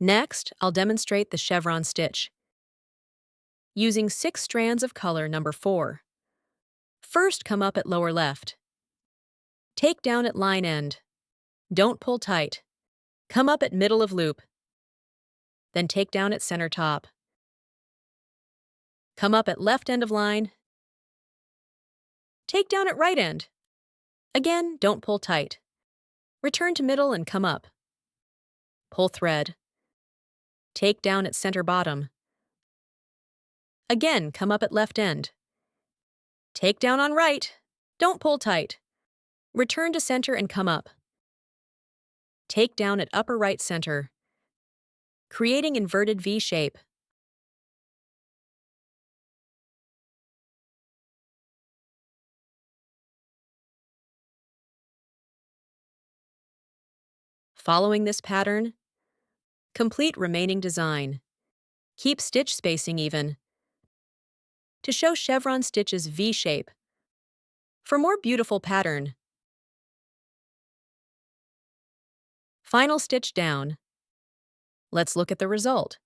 Next, I'll demonstrate the chevron stitch. Using 6 strands of color number 4. First, come up at lower left. Take down at line end. Don't pull tight. Come up at middle of loop. Then take down at center top. Come up at left end of line. Take down at right end. Again, don't pull tight. Return to middle and come up. Pull thread. Take down at center bottom. Again, come up at left end. Take down on right. Don't pull tight. Return to center and come up. Take down at upper right center, creating inverted V shape. Following this pattern, complete remaining design. Keep stitch spacing even. To show chevron stitches V shape. For more beautiful pattern. Final stitch down. Let's look at the result.